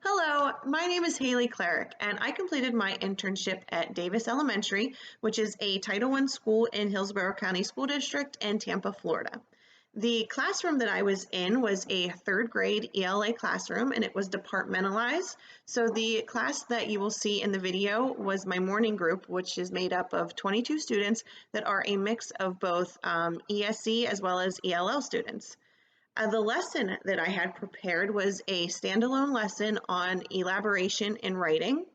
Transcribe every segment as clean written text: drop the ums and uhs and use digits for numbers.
Hello, my name is Haley Cleric, and I completed my internship at Davis Elementary, which is a Title I school in Hillsborough County School District in Tampa, Florida. The classroom that I was in was a third grade ELA classroom, and it was departmentalized. So the class that you will see in the video was my morning group, which is made up of 22 students that are a mix of both ESE as well as ELL students. The lesson that I had prepared was a standalone lesson on elaboration in writing.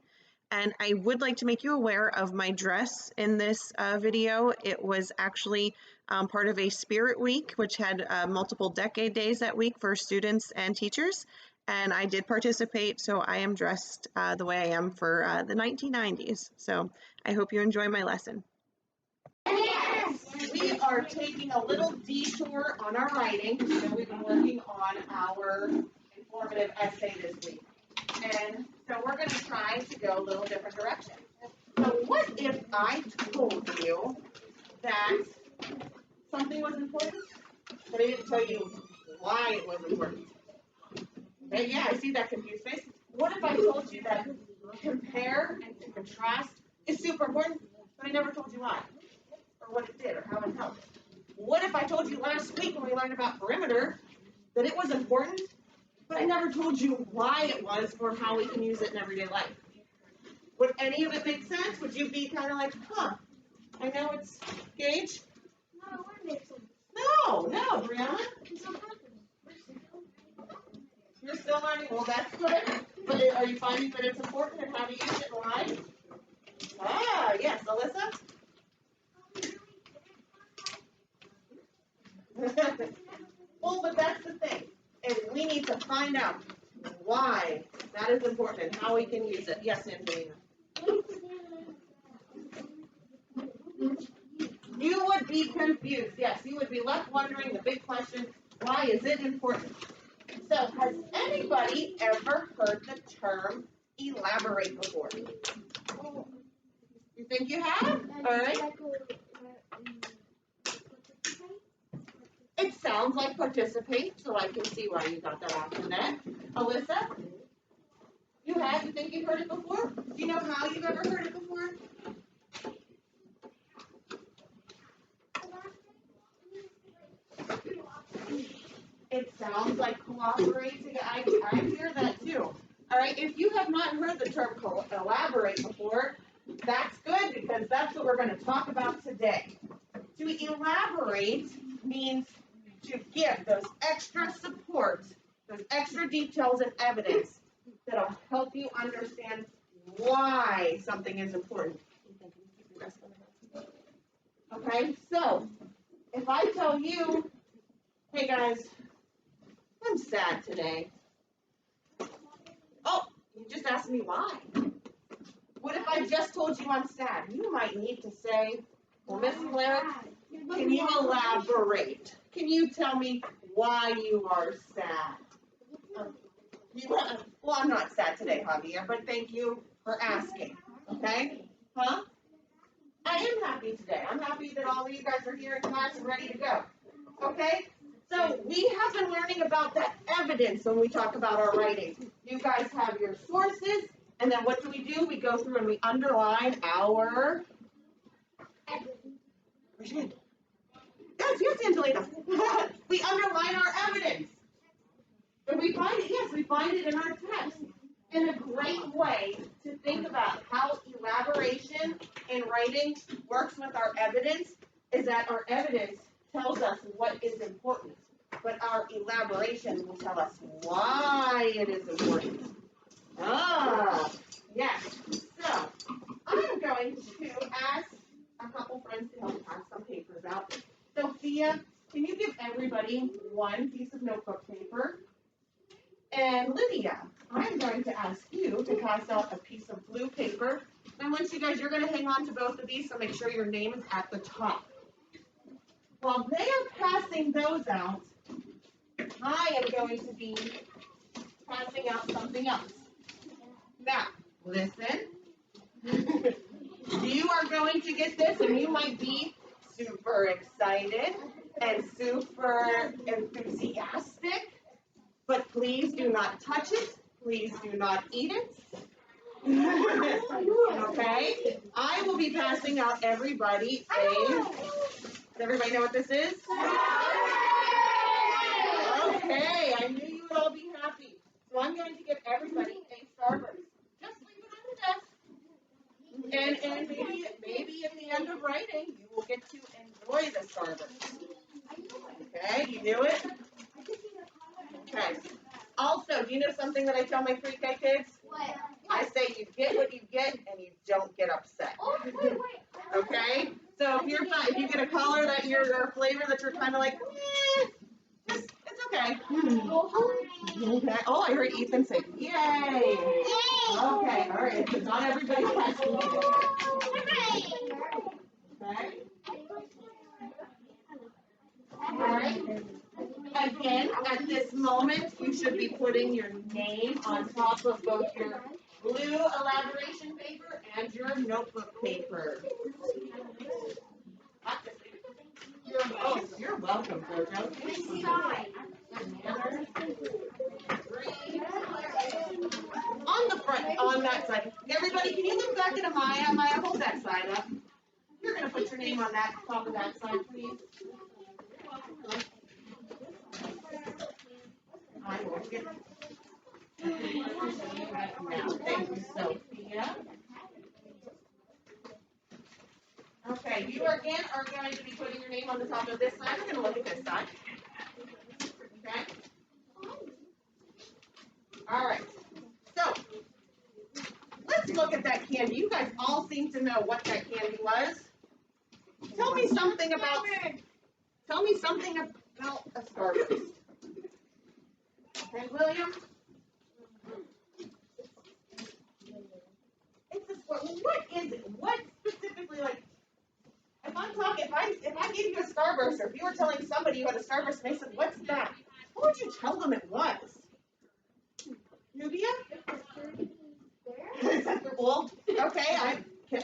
And I would like to make you aware of my dress in this video. It was actually part of a Spirit Week, which had multiple decade days that week for students and teachers. And I did participate, so I am dressed the way I am for the 1990s. So I hope you enjoy my lesson. Yes, we are taking a little detour on our writing. So we've been working on our informative essay this week. And so we're going to try to go a little different direction. So what if I told you that something was important, but I didn't tell you why it was important? Okay, yeah, I see that confused face. What if I told you that compare and to contrast is super important, but I never told you why? Or what it did, or how it helped. What if I told you last week when we learned about perimeter that it was important, but I never told you why it was or how we can use it in everyday life? Would any of it make sense? Would you be kind of like, huh, I know it's Gage? No, it wouldn't make sense. No, Brianna. You're still learning. Well, that's good. But are you finding that it's important and how to use it in life? Ah, yes. Alyssa? Well, but that's the thing, is we need to find out why that is important and how we can use it. Yes, Angelina. You would be confused. Yes, you would be left wondering the big question, why is it important? So, has anybody ever heard the term elaborate before? You think you have? All right. It sounds like participate, so I can see why you got that acronym. Alyssa? You have? You think you've heard it before? Do you know how you've ever heard it before? It sounds like cooperating. I hear that too. All right, if you have not heard the term elaborate before, that's good because that's what we're going to talk about today. To elaborate means to give those extra support, those extra details and evidence that'll help you understand why something is important. Okay, so if I tell you, hey guys, I'm sad today. Oh, you just asked me why. What if I just told you I'm sad? You might need to say, well, Miss Blair, can you elaborate? Can you tell me why you are sad? Well, I'm not sad today, Javier, but thank you for asking. Okay? Huh? I am happy today. I'm happy that all of you guys are here in class and ready to go. Okay? So we have been learning about that evidence when we talk about our writing. You guys have your sources, and then what do? We go through and we underline our evidence. Yes, Angelina. We underline our evidence. And we find it in our text. And a great way to think about how elaboration in writing works with our evidence is that our evidence tells us what is important, but our elaboration will tell us why it is important. Ah, yes. So, I'm going to ask a couple friends to help pass some papers out. Sophia, can you give everybody one piece of notebook paper? And Lydia, I'm going to ask you to pass out a piece of blue paper. And once you guys, you're going to hang on to both of these, so make sure your name is at the top. While they are passing those out, I am going to be passing out something else. Now, listen. You are going to get this, and you might be super excited and super enthusiastic, but please do not touch it. Please do not eat it. Okay? I will be passing out everybody a, does everybody know what this is? Okay, I knew you would all be happy. So I'm going to give everybody a Starburst. Just leave it on the desk. And maybe at the end of writing, you will get to enjoy the Starburst. Okay, you do it? Okay. Also, do you know something that I tell my pre-K kids? What? I say you get what you get and you don't get upset. Oh, wait. Okay? So if you get a color that you're, or a flavor that you're kind of like, it's okay. Okay. Oh, I heard Ethan say, yay. Yay. Okay, all right. So not everybody has to. Okay? All right. Again, at this moment, you should be putting your name on top of both your blue elaboration paper and your notebook paper. You're welcome, Jojo. On the front, on that side. Everybody, can you look back at Maya? Maya, hold that side up. You're going to put your name on that top of that side, please. I will get now. Thank you, Sophia. Okay, you again are going to be putting your name on the top of this side. We're going to look at this side. Okay? All right. So, let's look at that candy. You guys all seem to know what that candy was. Tell me something about a Starburst. Okay, William? It's a what is it? What specifically, like, if I gave you a Starburst, or if you were telling somebody you had a Starburst and they said, what's that? What would you tell them it was? Nubia? Well, okay,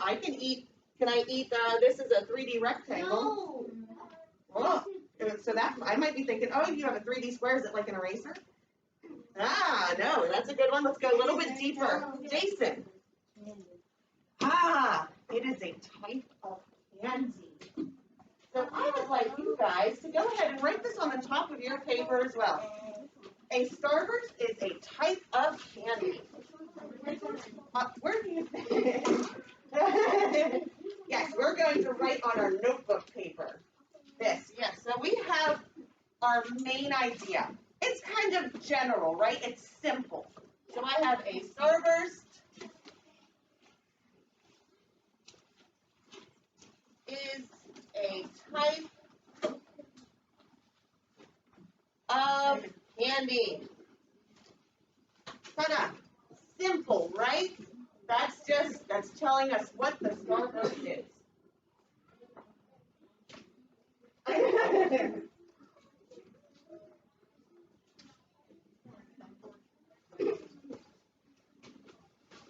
I can eat, this is a 3D rectangle. Oh, so that, I might be thinking, oh, you have a 3D square, is it like an eraser? Ah, no, that's a good one. Let's go a little bit deeper. Jason. Ah, it is a type of candy. So I would like you guys to go ahead and write this on the top of your paper as well. A Starburst is a type of candy. Where do you think? Yes, we're going to write on our notebook paper. This, yes. So we have our main idea. It's kind of general, right? It's simple. So I have a Starburst is a type of candy. Ta-da! Simple, right? That's telling us what the Starburst is.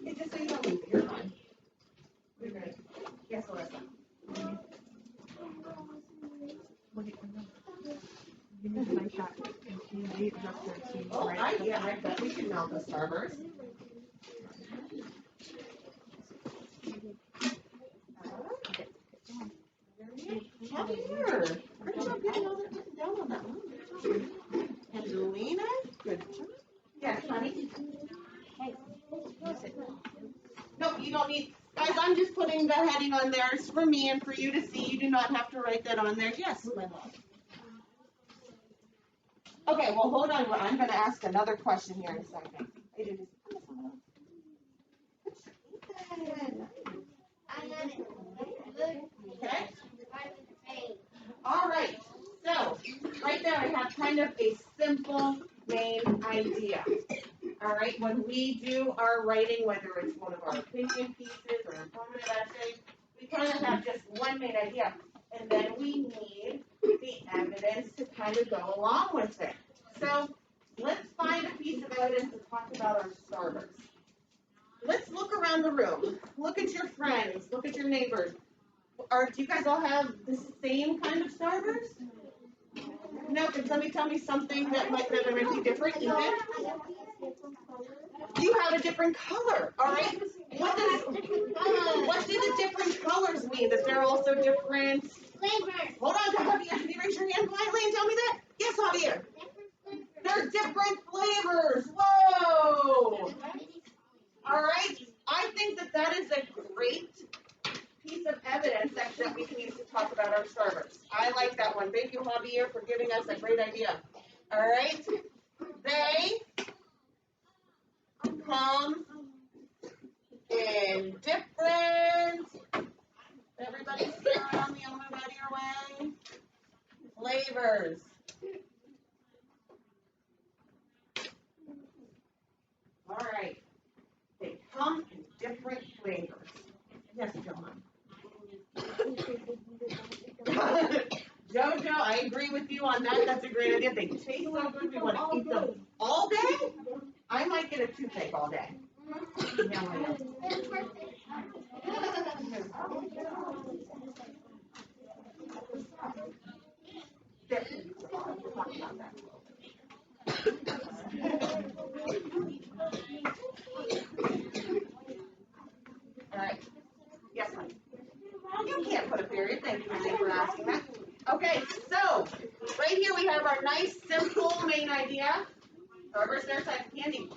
Hey, just so you know, you're fine. You're good. Yes, Alyssa. Oh, I bet we can melt the Starburst. Come here. Good job getting all that written down on that one. Angelina, good job. Yes, honey. No, you don't need, guys, I'm just putting the heading on there. It's for me and for you to see. You do not have to write that on there. Yes, my love. Okay, well, hold on. I'm going to ask another question here in a second. Okay. All right. So, right there I have kind of a simple main idea. All right. When we do our writing, whether it's one of our opinion pieces or informative essays, we kind of have just one main idea. And then we need the evidence to kind of go along with it. So, let's find a piece of evidence to talk about our Starburst. Let's look around the room. Look at your friends. Look at your neighbors. Do you guys all have the same kind of Starburst? No, can somebody tell me something that might be different, Ethan? different color, all right? What do the different colors mean? That they're also different Flavors. Hold on, Javier. Can you raise your hand politely and tell me that? Yes, Javier. They're different flavors. Whoa. All right. I think that is a great piece of evidence that we can use to talk about our starters. I like that one. Thank you, Javier, for giving us a great idea. All right. They come in different. Everybody sit around me. I'm gonna move out of your way. Flavors. All right. They come in different flavors. Yes, John. Jojo, I agree with you on that. That's a great idea. They taste so good. We want to eat them all day. I might get a toothache all day. Yeah, I know. All right. Yes, honey. You can't put a period. Thank you, Renee, for asking that. Okay, so right here we have our nice, simple main idea. Starburst, their type of candy.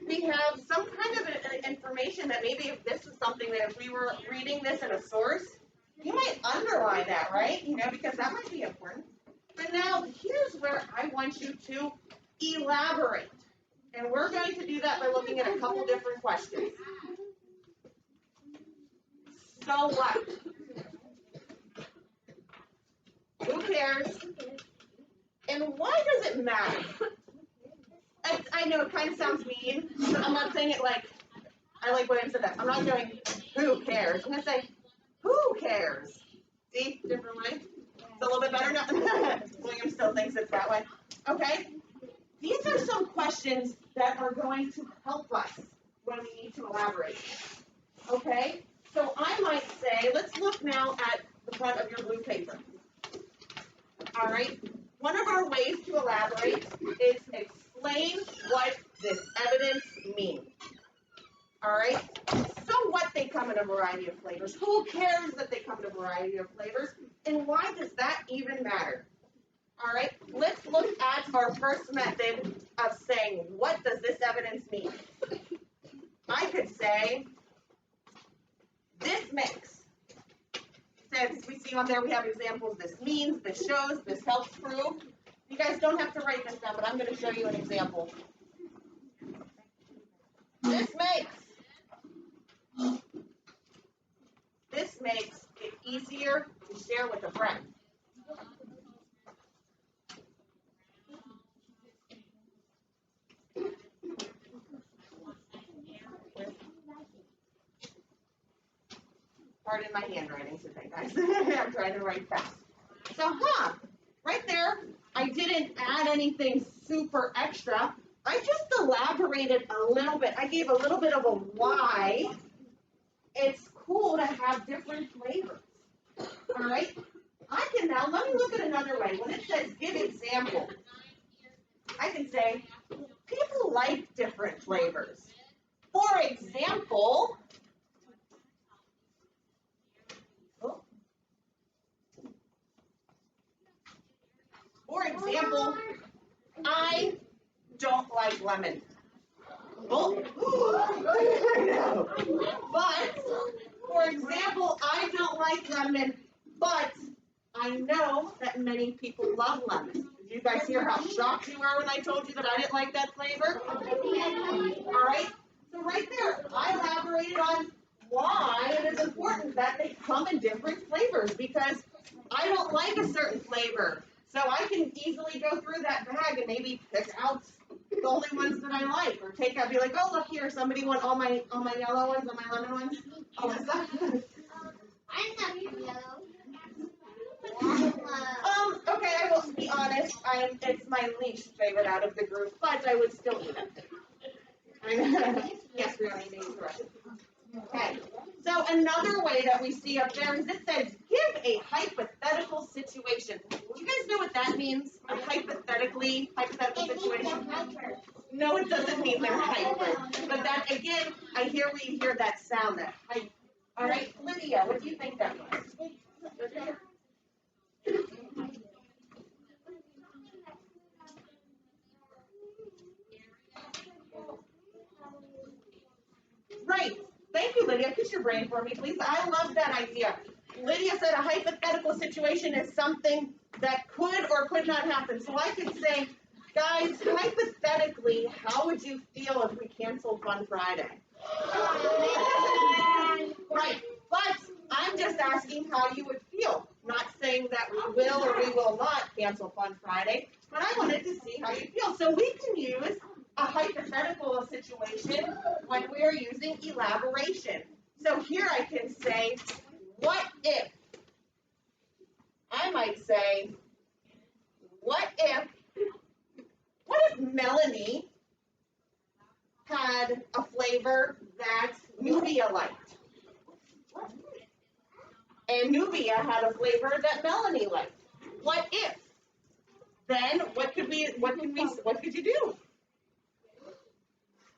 We have some kind of information that maybe if this was something that if we were reading this in a source, you might underline that, right? You know, because that might be important. But now here's where I want you to elaborate. And we're going to do that by looking at a couple different questions. So what? Who cares? And why does it matter? I know it kind of sounds mean, but I'm not saying it like, I like William said that. I'm not going, who cares? I'm going to say, who cares? See, different way? It's a little bit better now. William still thinks it's that way. Okay? These are some questions that are going to help us when we need to elaborate. Okay? So I might say, let's look now at the front of your blue paper. All right? One of our ways to elaborate is explain what this evidence means. All right? So what, they come in a variety of flavors. Who cares that they come in a variety of flavors? And why does that even matter? All right? Let's look at our first method of saying, what does this evidence mean? I could say, this mix. Since we see on there we have examples, this means, this shows, this helps prove. You guys don't have to write this down, but I'm going to show you an example. This makes it easier to share with a friend. Pardon my handwriting today, guys. I'm trying to write fast. So, right there, I didn't add anything super extra. I just elaborated a little bit. I gave a little bit of a why it's cool to have different flavors. All right? I can now, let me look at another way. When it says give example, I can say, people like different flavors. For example, I don't like lemon. Oh. But, for example, I don't like lemon, but I know that many people love lemon. Did you guys hear how shocked you were when I told you that I didn't like that flavor? All right? So right there, I elaborated on why it is important that they come in different flavors, because I don't like a certain flavor. So I can easily go through that bag and maybe pick out the only ones that I like, or take out, be like, oh, look here, somebody want all my yellow ones, all my lemon ones. Alyssa? I'm not yellow. Okay, I will be honest. It's my least favorite out of the group, but I would still eat it. Yes, we already made the rest. Okay. So another way that we see up there is it says, give a hypothetical situation. Do you guys know what that means? A hypothetical situation? No, No, it doesn't mean they're hyper. But that, again, I hear where you hear that sound, that hype. All right, Lydia, what do you think that was? Right. Thank you, Lydia. Kiss your brain for me, please. I love that idea. Lydia said a hypothetical situation is something that could or could not happen. So I could say, guys, hypothetically, how would you feel if we canceled Fun Friday? Right. But I'm just asking how you would feel. Not saying that we will or we will not cancel Fun Friday, but I wanted to see how you feel. So we can use a hypothetical situation when we're using elaboration. So here I can say, what if? I might say, what if Melanie had a flavor that Nubia liked? And Nubia had a flavor that Melanie liked. What if? Then what could you do?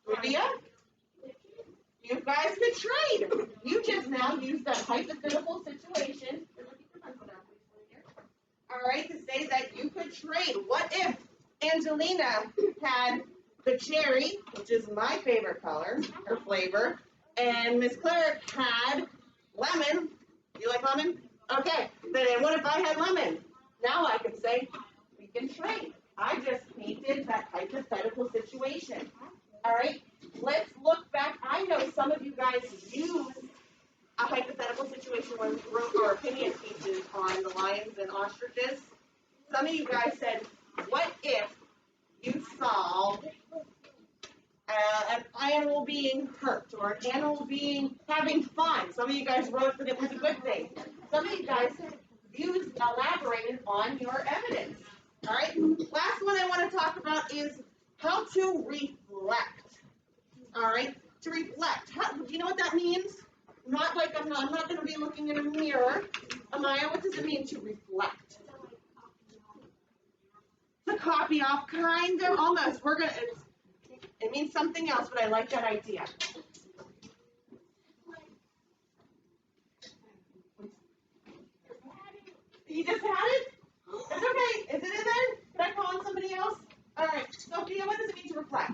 Nubia? You guys could trade. You just now used that hypothetical situation. All right, to say that you could trade. What if Angelina had the cherry, which is my favorite color, or flavor, and Miss Cleric had lemon. You like lemon? Okay, then what if I had lemon? Now I can say, we can trade. I just painted that hypothetical situation. All right, let's look back. I know some of you guys use a hypothetical situation when we wrote our opinion pieces on the lions and ostriches. Some of you guys said, what if you saw an animal being hurt or an animal being having fun? Some of you guys wrote that it was a good thing. Some of you guys elaborated on your evidence. All right, last one I want to talk about is how to reflect. All right, to reflect. Do you know what that means? Not like I'm not going to be looking in a mirror. Amaya, what does it mean to reflect? To copy off, kind of, almost. It means something else, but I like that idea. You just had it? It's okay. Is it in there? Can I call on somebody else? All right, Sophia, what does it mean to reflect?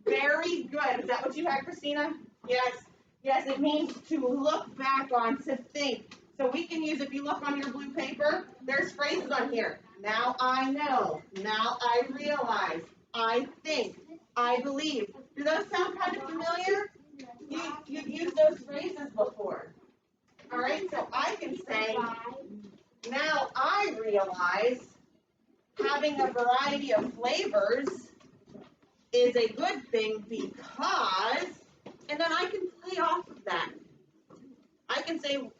Very good. Is that what you had, Christina? Yes. Yes, it means to look back on, to think. So we can use, if you look on your blue paper, there's phrases on here. Now I know. Now I realize. I think. I believe. Do those sound kind of familiar? You've used those phrases before. All right, so I can say, now I realize having a variety of flavors is a good thing because, and then I can play off of that. I can say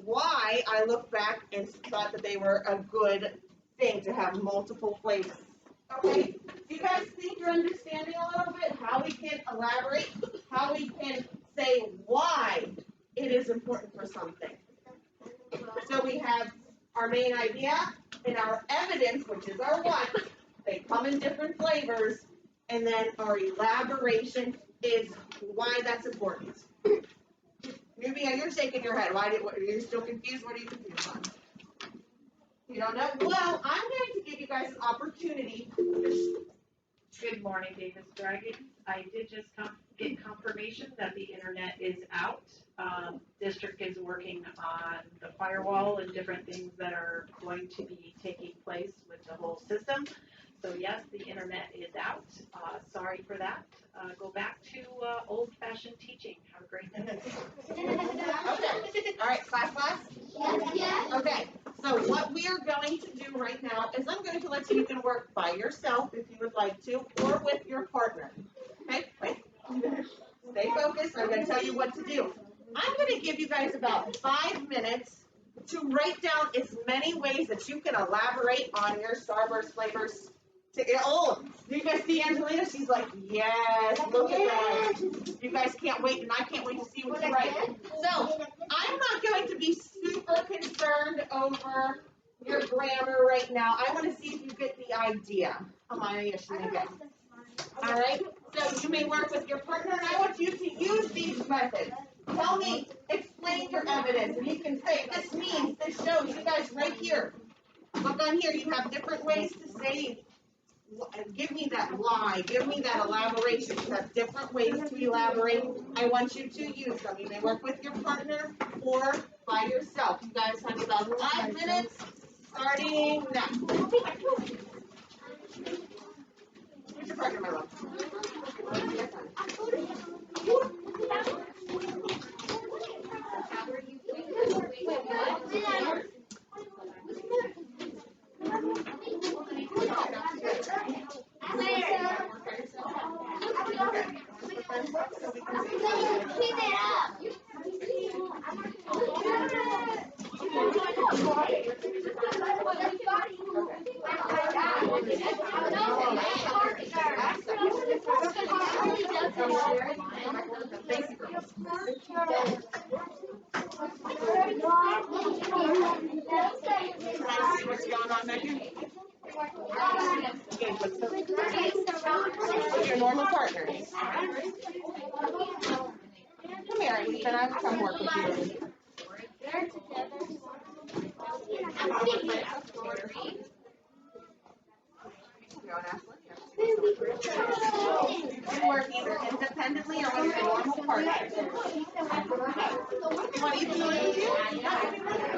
why I look back and thought that they were a good thing to have multiple flavors. Okay, do you guys think you're understanding a little bit how we can elaborate, how we can say why it is important for something? So we have our main idea and our evidence, which is our what. They come in different flavors. And then our elaboration is why that's important. Nubia, you're shaking your head. Are you still confused? What are you confused on? You don't know? Well, I'm going to give you guys an opportunity. Good morning, Davis Dragons. I did just get confirmation that the internet is out. District is working on the firewall and different things that are going to be taking place with the whole system. So yes, the internet is out. Sorry for that. Go back to old-fashioned teaching. Have a great day. Okay. All right, class? Yes. Okay. So what we are going to do right now is I'm going to let you can work by yourself if you would like to, or with your partner. Okay? Wait. Stay focused. I'm going to tell you what to do. I'm going to give you guys about 5 minutes to write down as many ways that you can elaborate on your Starburst flavors. Oh, you guys see Angelina? She's like, yes, look at that. You guys can't wait, and I can't wait to see what you write. So, I'm not going to be super concerned over your grammar right now. I want to see if you get the idea. Come on, yes, you get. All right. So you may work with your partner, and I want you to use these methods. Tell me, explain your evidence, and you can say this means, this shows. You guys, right here. Look on here. You have different ways to say. Give me that lie. Give me that elaboration. You have different ways to elaborate. I want you to use them. You may work with your partner or by yourself. You guys have about 5 minutes starting now. Where's your partner, my love? What's going on, Megan? Okay, what's your normal partners? Come here, Ethan. I will come work with you. You work either independently or with your normal partners. You want Ethan to work with you?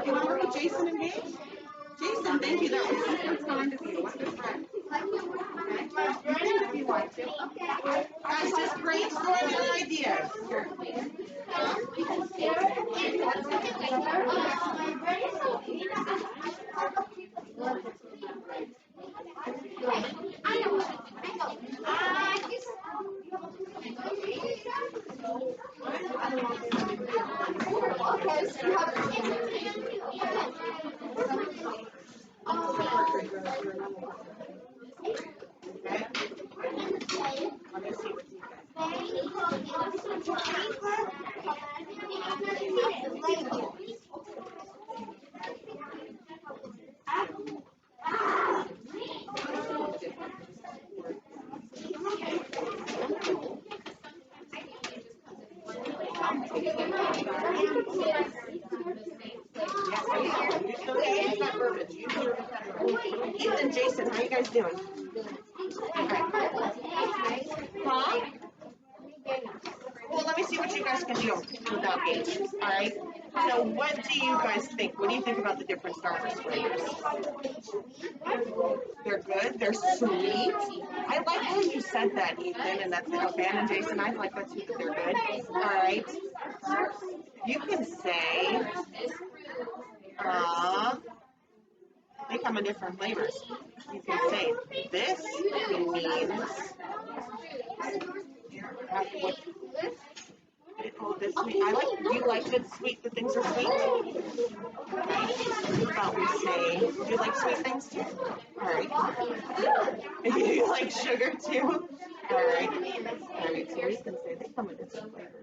You want to work with Jason and Gage? Jason, thank you. That was super kind of you. What's your friend? If you want to. Guys, just brainstorm your ideas. Ethan, Jason, how you guys doing? Huh? Well, let me see what you guys can do without Gage. All right. So, what do you guys think? What do you think about the different Starburst flavors? They're good. They're sweet. I like how you said that, Ethan, and that's okay. And Jason, I like that too. That they're good. All right. You can say, they come in different flavors. You can say this means. Oh, this sweet. You like that sweet, the things are sweet? How about we say, do you like sweet things too? Alright. You like sugar too? Alright. Alright, so we can say they come in different flavors.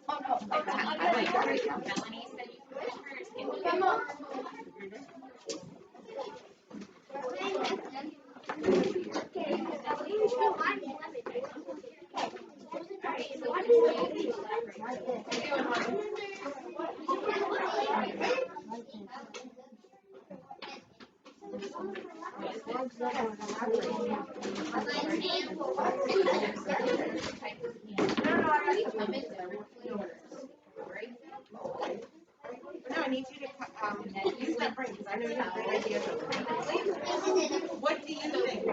I like that idea. No, I need you to use that brain because I know you have great ideas. What do you think?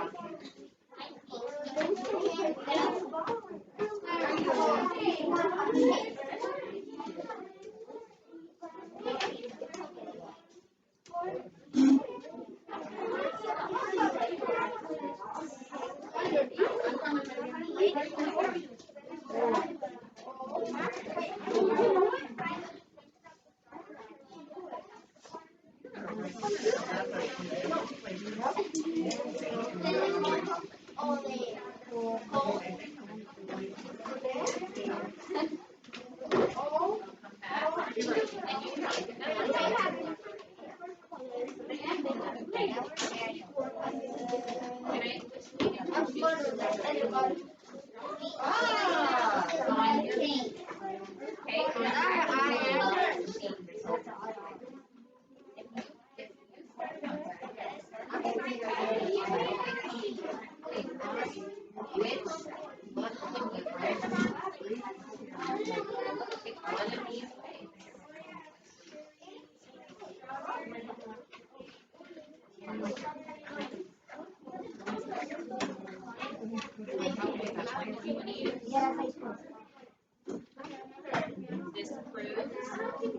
This proves,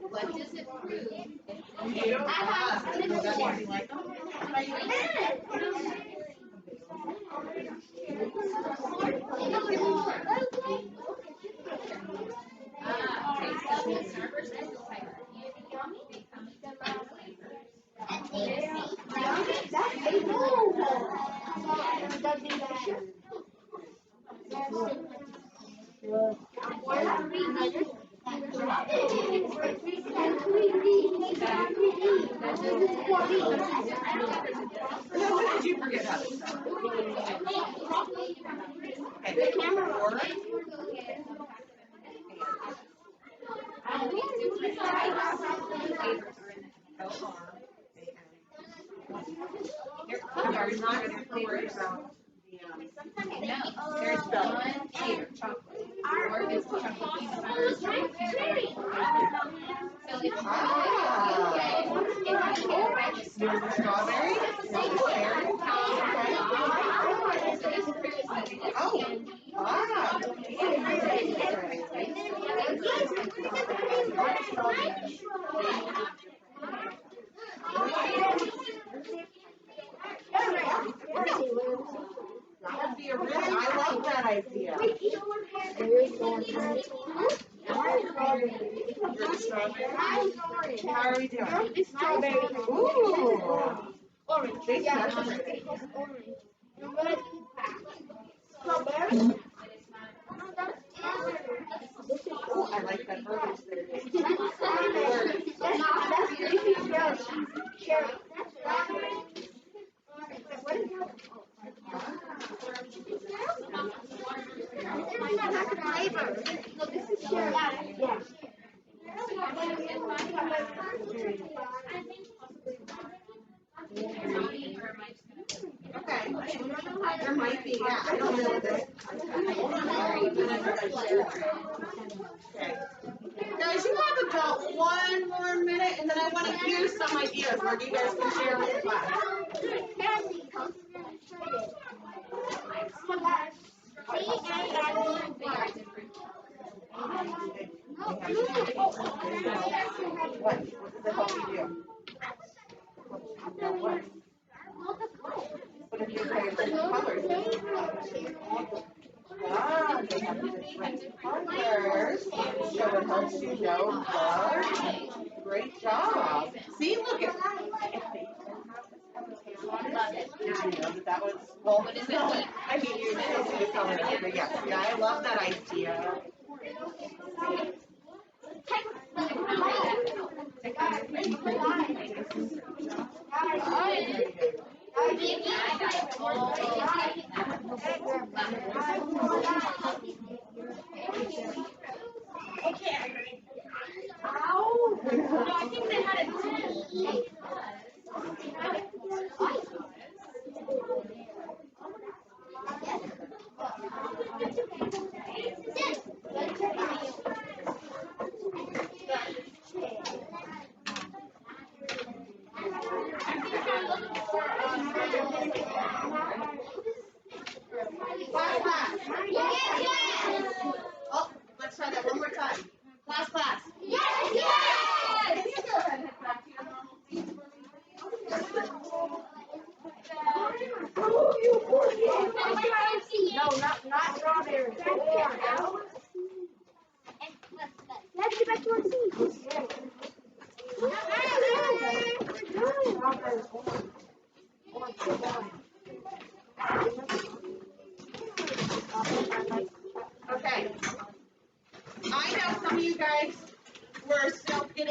what does it prove? Okay, so servers and typers becoming the What did you forget about this? Okay, four. You're not worried about No, there's one here, chocolate. Or if it's chocolate peanut butter, it's chocolate peanut butter. So if you get by the There's strawberry. Strawberry. so this proves that it Oh, can ah. That'd be a really, I like that idea. You're strawberry. How are we doing? Strawberry. Ooh. Orange. They Yeah, separate. orange. Strawberry? Oh, I like that verbiage there. This is cherry. Cherry. What is that? Flavor. No, this is cherry. Yeah. Okay. There might be, yeah, I don't know this. Okay. Guys, you have about 1 more minute, and then I want to hear some ideas where you guys can share with the class. What does it help you do? What? What are your favorite colors? Ah, they have different colors, so it helps you know the great job. See, look at Did you know that was, well, What is it? I mean, you still see the colors, but yes, yeah, I love that idea. Class.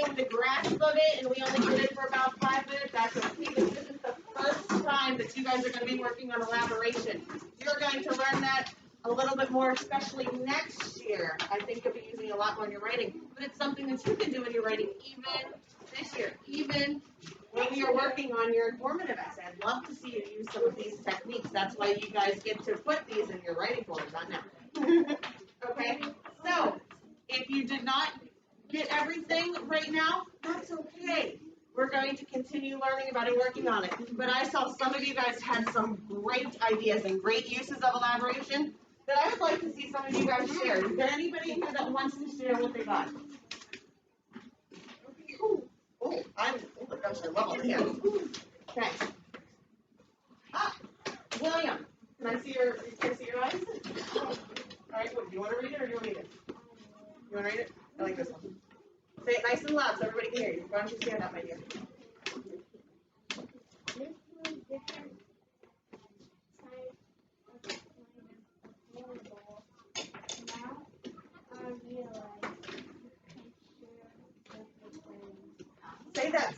getting the grasp of it and we only did it for about 5 minutes, that's okay. This isn't the first time that you guys are going to be working on elaboration. You're going to learn that a little bit more, especially next year. I think you'll be using it a lot more in your writing, but it's something that you can do in your writing even this year, even when we are working on your informative essay. I'd love to see you use some of these techniques. That's why you guys get to put these in your writing folder, not now. Okay, so if you did not get everything right now, that's okay. We're going to continue learning about it, working on it. But I saw some of you guys had some great ideas and great uses of elaboration that I would like to see some of you guys share. Is there anybody here that wants to share what they got? Oh my gosh, I love all the hands. Okay. William, can I see your eyes? All right, what, do you want to read it or do you want me to? You want to read it? I like this one. Say it nice and loud so everybody can hear you. Why don't you stand up, my dear?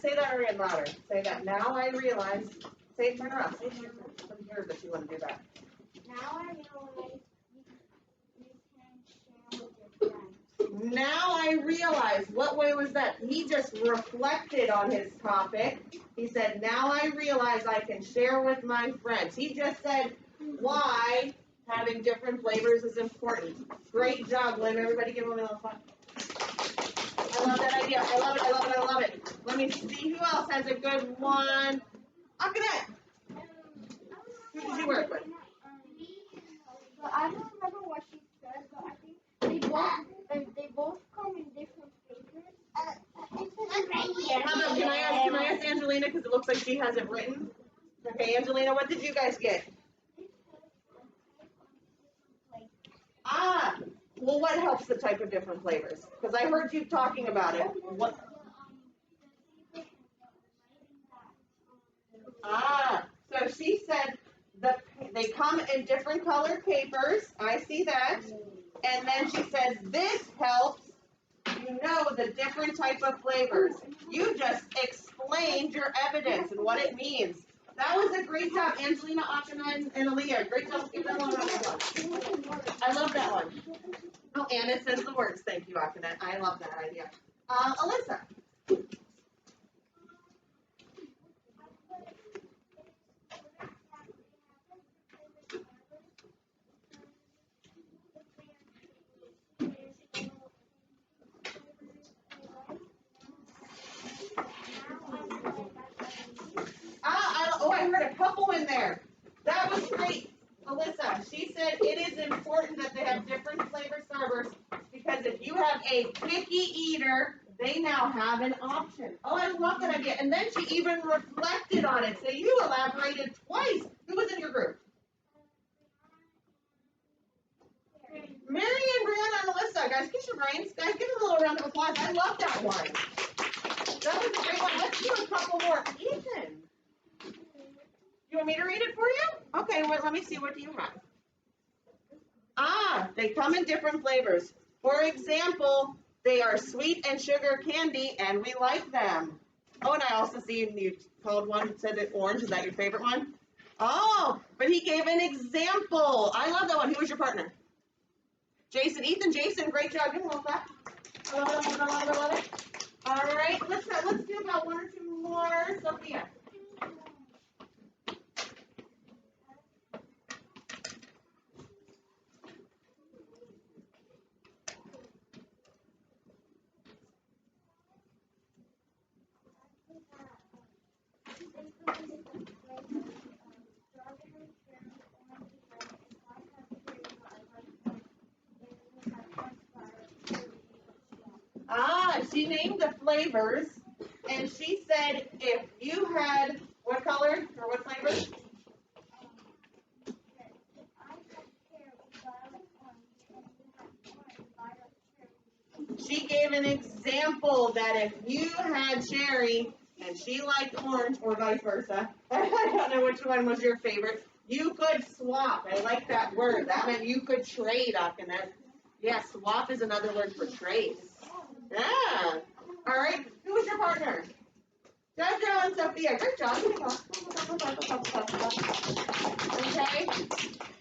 Say that again louder. Say that. Now I realize. Say it, turn around. Say it to your heard that you want to do that. Now I realize you can share with your friends. Now I realize. What way was that? He just reflected on his topic. He said, now I realize I can share with my friends. He just said why having different flavors is important. Great job, Lynn. Everybody give him a little fun. I love that idea. I love it. I love it. I love it. Let me see who else has a good one. Akane. Who did you work with? But I don't remember what she said, but I think they both come in different papers. How about, can I ask Angelina, because it looks like she has it written? Okay, Angelina, what did you guys get? Well, what helps the type of different flavors? Because I heard you talking about it. What? So she said they come in different colored papers. I see that. And then she says this helps you know the different type of flavors. You just explained your evidence and what it means. That was a great job, Angelina, Akana, and Aaliyah. Great job. Give them a round of applause. I love that one. Oh, and it says the words. Thank you, Akana. I love that idea. Alyssa. I heard a couple in there. That was great. Alyssa, she said it is important that they have different flavor servers because if you have a picky eater, they now have an option. Oh, I love that idea. And then she even reflected on it. So you elaborated twice. Who was in your group? Mary and Brianna and Alyssa. Guys, get your brains. Guys, give them a little round of applause. I love that one. That was a great one. Let's do a couple more. Ethan. You want me to read it for you? Okay, well, let me see. What do you have? They come in different flavors. For example, they are sweet and sugar candy, and we like them. Oh, and I also see you called one, said that orange. Is that your favorite one? Oh, but he gave an example. I love that one. Who was your partner? Jason. Ethan, Jason, great job. Give him a little clap. I love it, I love it, I love it. All right, let's do about one or two more. Sophia. She named the flavors, and she said if you had, what color or what flavor? She gave an example that if you had cherry and she liked orange or vice versa, I don't know which one was your favorite, you could swap. I like that word. That meant you could trade, Akana. Yeah, swap is another word for trade. Yeah. All right. partner. Good girl, Sophia. Good job. Okay.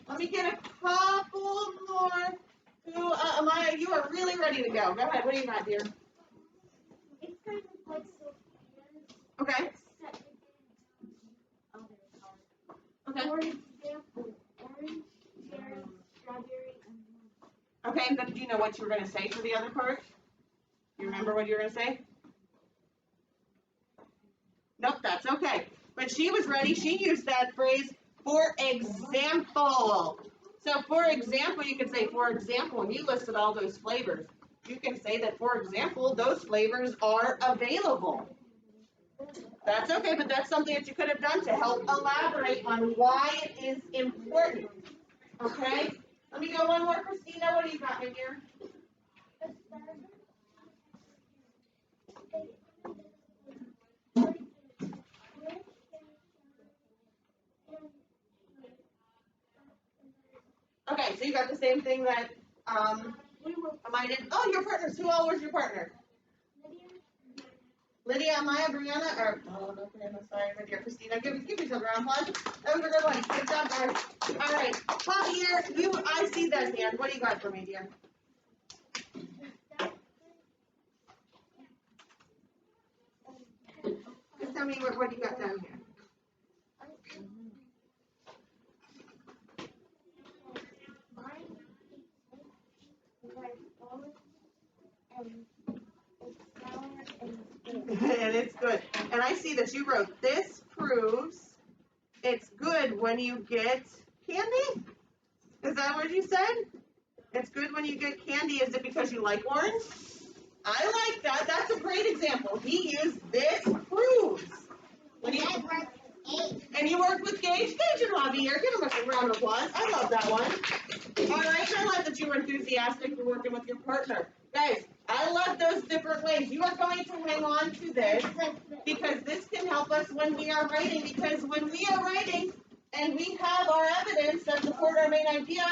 Let me get a couple more. Who, Amaya, you are really ready to go. Go ahead. What do you got, dear? It's kind of like Sophia's. Okay. Except other color. Okay. For example, orange, cherry, strawberry, and lemon. Okay, and then do you know what you were going to say for the other part? You remember what you were going to say? Nope, that's okay. When she was ready, she used that phrase, for example. So, for example, you could say, for example, and you listed all those flavors. You can say that, for example, those flavors are available. That's okay, but that's something that you could have done to help elaborate on why it is important. Okay? Let me go one more. Christina, what do you got, my dear? Okay, so you got the same thing that Amaya did. Oh, your partners. Who all was your partner? Lydia, Amaya, Brianna, or no, Brianna, sorry, Lydia, Christina. Give each other a round of applause. That was a good one. Good job, guys. All right, Javier, I see that hand. What do you got for me, dear? Just tell me what you got down here. And it's good. And I see that you wrote, this proves it's good when you get candy? Is that what you said? It's good when you get candy. Is it because you like orange? I like that. That's a great example. He used this proves. And you worked with Gage? Gage and Javier. Give them a round of applause. I love that one. All right. I love that you were enthusiastic for working with your partner. Guys, I love those different ways. You are going to hang on to this because this can help us when we are writing. Because when we are writing and we have our evidence that support our main idea,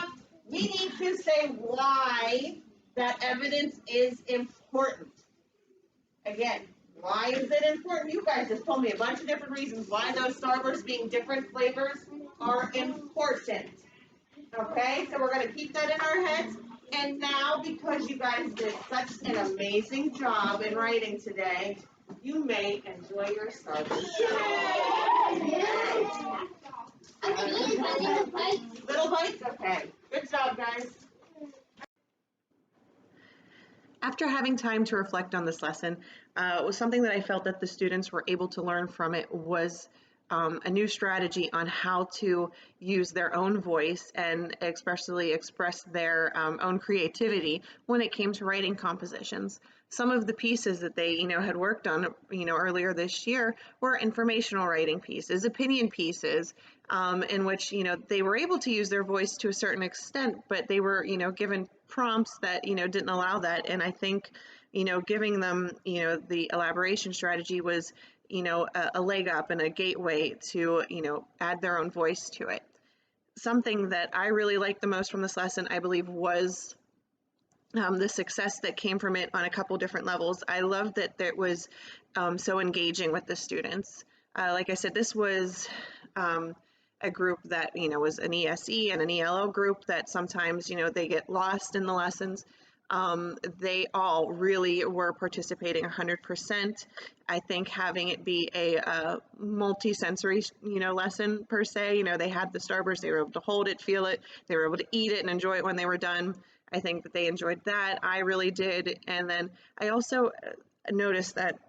we need to say why that evidence is important. Again, why is it important? You guys just told me a bunch of different reasons why those Starbursts being different flavors are important. Okay, so we're going to keep that in our heads. And now, because you guys did such an amazing job in writing today, you may enjoy your Starburst. Little bites? Okay. Good job, guys. After having time to reflect on this lesson, it was something that I felt that the students were able to learn from it was a new strategy on how to use their own voice and especially express their own creativity when it came to writing compositions. Some of the pieces that they, had worked on, earlier this year were informational writing pieces, opinion pieces, in which, they were able to use their voice to a certain extent, but they were, given prompts that, didn't allow that. And I think, giving them, the elaboration strategy was, a leg up and a gateway to, add their own voice to it. Something that I really liked the most from this lesson, I believe, was the success that came from it on a couple different levels. I loved that it was so engaging with the students. Like I said, this was a group that, was an ESE and an ELO group that sometimes, they get lost in the lessons. They all really were participating 100%. I think having it be a multi-sensory, lesson per se, they had the Starburst, they were able to hold it, feel it, they were able to eat it and enjoy it when they were done. I think that they enjoyed that. I really did. And then I also noticed that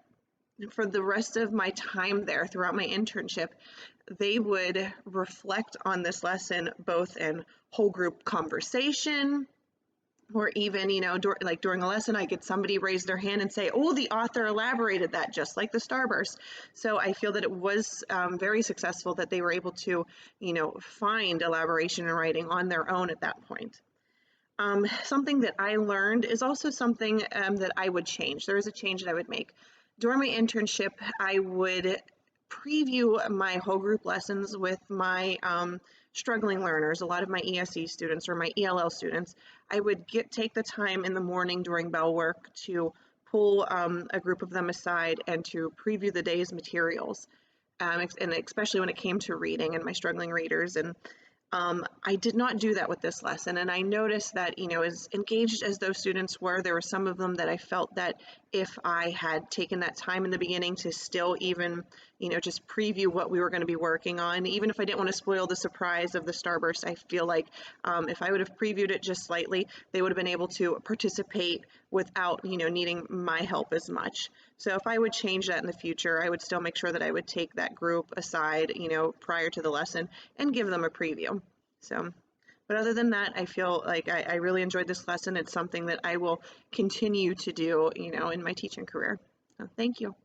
for the rest of my time there throughout my internship, they would reflect on this lesson both in whole group conversation, or even, during a lesson, I get somebody raise their hand and say, oh, the author elaborated that, just like the Starburst. So I feel that it was very successful that they were able to, find elaboration in writing on their own at that point. Something that I learned is also something that I would change. There is a change that I would make. During my internship, I would preview my whole group lessons with my struggling learners, a lot of my ESE students or my ELL students. I would take the time in the morning during bell work to pull a group of them aside and to preview the day's materials, and especially when it came to reading and my struggling readers. And I did not do that with this lesson, and I noticed that, as engaged as those students were, there were some of them that I felt that if I had taken that time in the beginning to still even, just preview what we were going to be working on, even if I didn't want to spoil the surprise of the starburst, I feel like if I would have previewed it just slightly, they would have been able to participate without, needing my help as much. So if I would change that in the future, I would still make sure that I would take that group aside, prior to the lesson and give them a preview. So, but other than that, I feel like I really enjoyed this lesson. It's something that I will continue to do, in my teaching career. So thank you.